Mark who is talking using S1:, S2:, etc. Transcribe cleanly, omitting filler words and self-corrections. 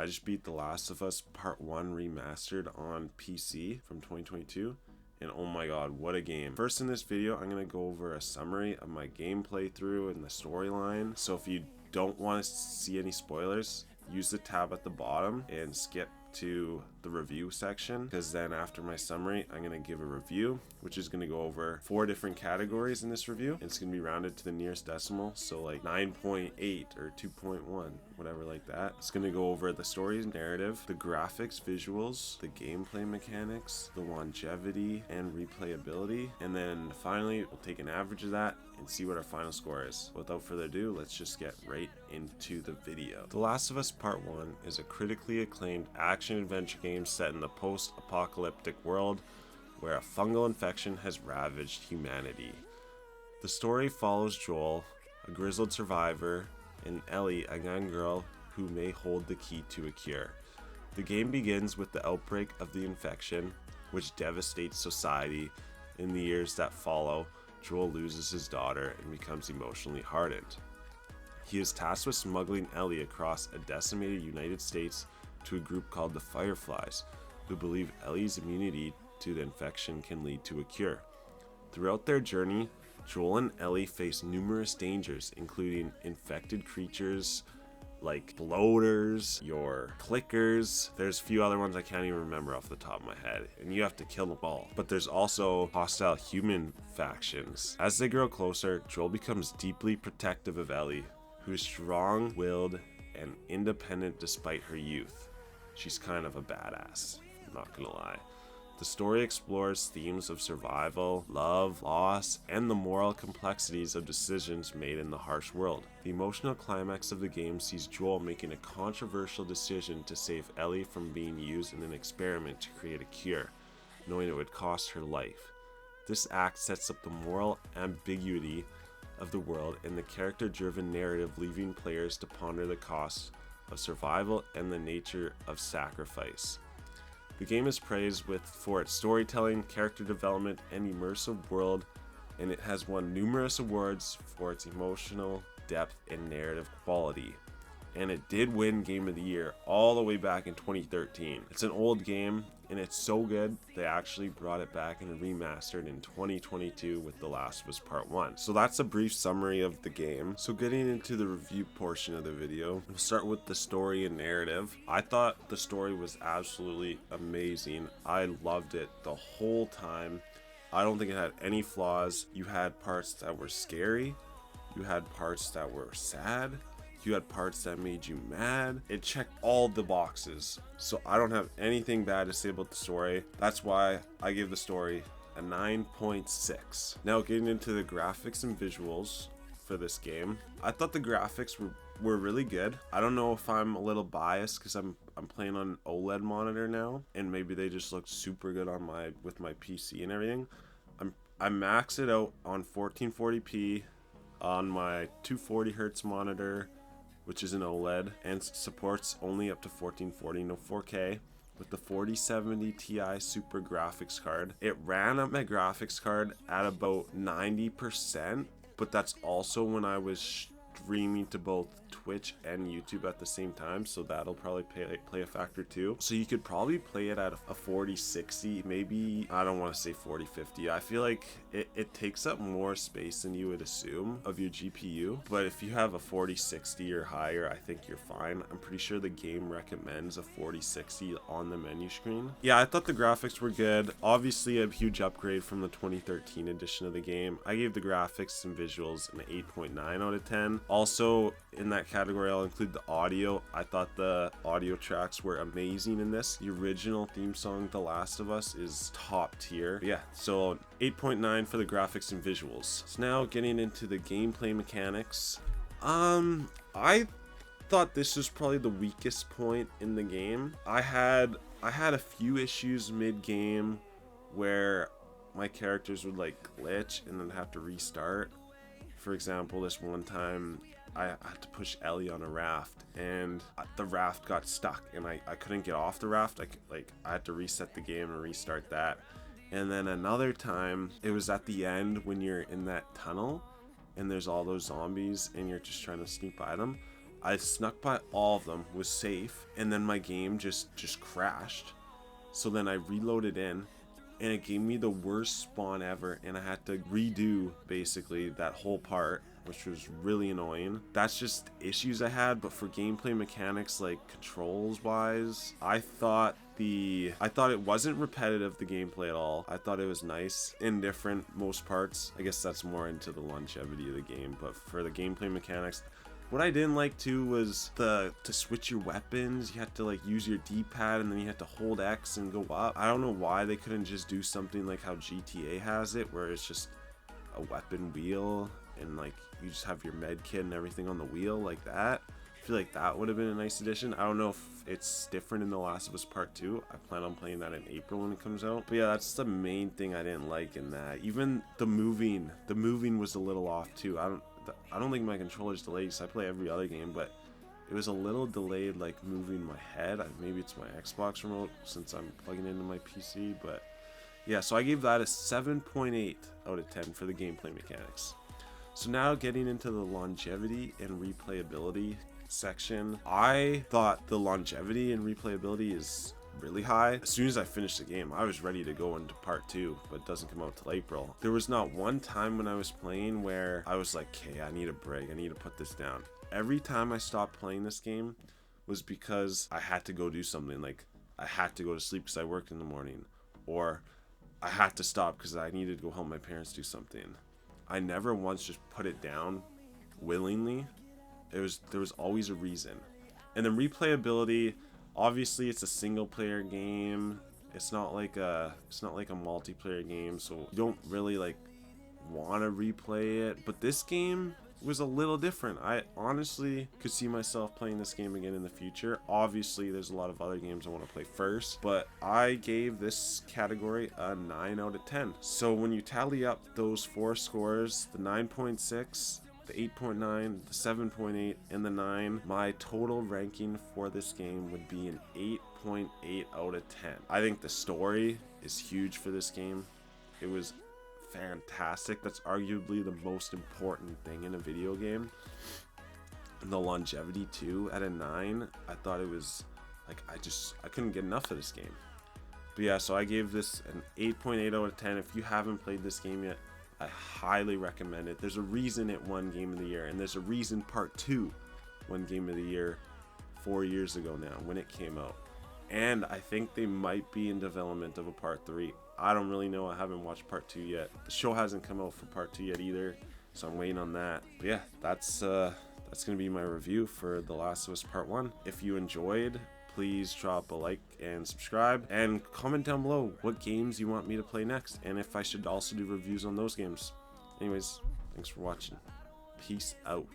S1: I just beat The Last of Us Part 1 remastered on PC from 2022. And oh my god, what a game. First in this video, I'm going to go over a summary of my game playthrough and the storyline. So if you don't want to see any spoilers, use the tab at the bottom and skip to the review section, because then after my summary I'm going to give a review which is going to go over 4 different categories in this review. It's going to be rounded to the nearest decimal, so like 9.8 or 2.1, whatever like that. It's going to go over the story and narrative, the graphics, visuals, the gameplay mechanics, the longevity and replayability, and then finally we'll take an average of that and see what our final score is. Without further ado, let's just get right into the video. The Last of Us Part 1 is a critically acclaimed action-adventure game set in the post-apocalyptic world where a fungal infection has ravaged humanity. The story follows Joel, a grizzled survivor, and Ellie, a young girl who may hold the key to a cure. The game begins with the outbreak of the infection, which devastates society. In the years that follow, Joel loses his daughter and becomes emotionally hardened. He is tasked with smuggling Ellie across a decimated United States to a group called the Fireflies, who believe Ellie's immunity to the infection can lead to a cure. Throughout their journey, Joel and Ellie face numerous dangers, including infected creatures like bloaters, your clickers. There's a few other ones I can't even remember off the top of my head, and you have to kill them all. But there's also hostile human factions. As they grow closer, Joel becomes deeply protective of Ellie, who is strong-willed and independent despite her youth. She's kind of a badass, I'm not gonna lie. The story explores themes of survival, love, loss, and the moral complexities of decisions made in the harsh world. The emotional climax of the game sees Joel making a controversial decision to save Ellie from being used in an experiment to create a cure, knowing it would cost her life. This act sets up the moral ambiguity of the world and the character-driven narrative, leaving players to ponder the costs of survival and the nature of sacrifice. The game is praised for its storytelling, character development, and immersive world, and it has won numerous awards for its emotional depth and narrative quality. And it did win Game of the Year all the way back in 2013. It's an old game, and it's so good they actually brought it back and remastered in 2022 with The Last of Us Part 1. So that's a brief summary of the game. So getting into the review portion of the video, we'll start with the story and narrative. I thought the story was absolutely amazing. I loved it the whole time. I don't think it had any flaws. You had parts that were scary. You had parts that were sad. You had parts that made you mad. It checked all the boxes. So I don't have anything bad to say about the story. That's why I give the story a 9.6. Now getting into the graphics and visuals for this game. I thought the graphics were really good. I don't know if I'm a little biased because I'm playing on an OLED monitor now, and maybe they just look super good on with my PC and everything. I maxed it out on 1440p on my 240 hertz monitor, which is an OLED, and supports only up to 1440, no 4K, with the 4070 Ti Super graphics card. It ran up my graphics card at about 90%, but that's also when I was streaming to both Twitch and YouTube at the same time, so that'll probably play a factor too. So you could probably play it at a 4060, maybe, I don't want to say 4050. I feel like it takes up more space than you would assume of your GPU, but if you have a 4060 or higher, I think you're fine. I'm pretty sure the game recommends a 4060 on the menu screen. Yeah, I thought the graphics were good. Obviously a huge upgrade from the 2013 edition of the game. I gave the graphics and visuals an 8.9 out of 10. Also in that category, I'll include the audio. I thought the audio tracks were amazing in this. The original theme song, The Last of Us, is top tier. Yeah, so 8.9 for the graphics and visuals. So now getting into the gameplay mechanics. I thought this was probably the weakest point in the game. I had a few issues mid-game where my characters would like glitch and then have to restart. For example, this one time I had to push Ellie on a raft and the raft got stuck and I couldn't get off the raft. I had to reset the game and restart that. And then another time, it was at the end when you're in that tunnel and there's all those zombies and you're just trying to sneak by them. I snuck by all of them, was safe, and then my game just crashed. So then I reloaded in, and it gave me the worst spawn ever, and I had to redo basically that whole part, which was really annoying. That's just issues I had. But for gameplay mechanics, like controls wise, I thought it wasn't repetitive, the gameplay at all. I thought it was nice and different most parts. I guess that's more into the longevity of the game, but for the gameplay mechanics, what I didn't like too was to switch your weapons. You had to like use your D-pad, and then you had to hold X and go up. I don't know why they couldn't just do something like how GTA has it, where it's just a weapon wheel and like you just have your med kit and everything on the wheel like that. I feel like that would have been a nice addition. I don't know if it's different in The Last of Us Part 2. I plan on playing that in April when it comes out. But yeah, that's the main thing I didn't like in that. Even the moving was a little off too. I don't think my controller's delayed, because I play every other game, but it was a little delayed, like moving my head. Maybe it's my Xbox remote since I'm plugging into my PC, but yeah, so I gave that a 7.8 out of 10 for the gameplay mechanics. So now getting into the longevity and replayability section, I thought the longevity and replayability is really high. As soon as I finished the game, I was ready to go into part 2, but it doesn't come out till April. There was not one time when I was playing where I was like, okay, I need a break, I need to put this down. Every time I stopped playing this game was because I had to go do something. Like I had to go to sleep because I worked in the morning, or I had to stop because I needed to go help my parents do something. I never once just put it down willingly. There was always a reason. And then replayability, obviously it's a single player game. It's not like a multiplayer game, so you don't really like want to replay it. But this game was a little different. I honestly could see myself playing this game again in the future. Obviously there's a lot of other games I want to play first, but I gave this category a 9 out of 10. So when you tally up those 4 scores, the 9.6, the 8.9, the 7.8, and the 9, my total ranking for this game would be an 8.8 out of 10. I think the story is huge for this game. It was fantastic. That's arguably the most important thing in a video game. And the longevity too, at a 9, I thought it was like, I couldn't get enough of this game. But yeah, so I gave this an 8.8 out of 10. If you haven't played this game yet, I highly recommend it. There's a reason it won Game of the Year, and there's a reason Part 2 won Game of the Year 4 years ago now when it came out. And I think they might be in development of a Part 3. I don't really know. I haven't watched Part 2 yet. The show hasn't come out for Part 2 yet either, so I'm waiting on that. But yeah, that's gonna be my review for The Last of Us Part 1. If you enjoyed, please drop a like and subscribe, and comment down below what games you want me to play next, and if I should also do reviews on those games. Anyways, thanks for watching. Peace out.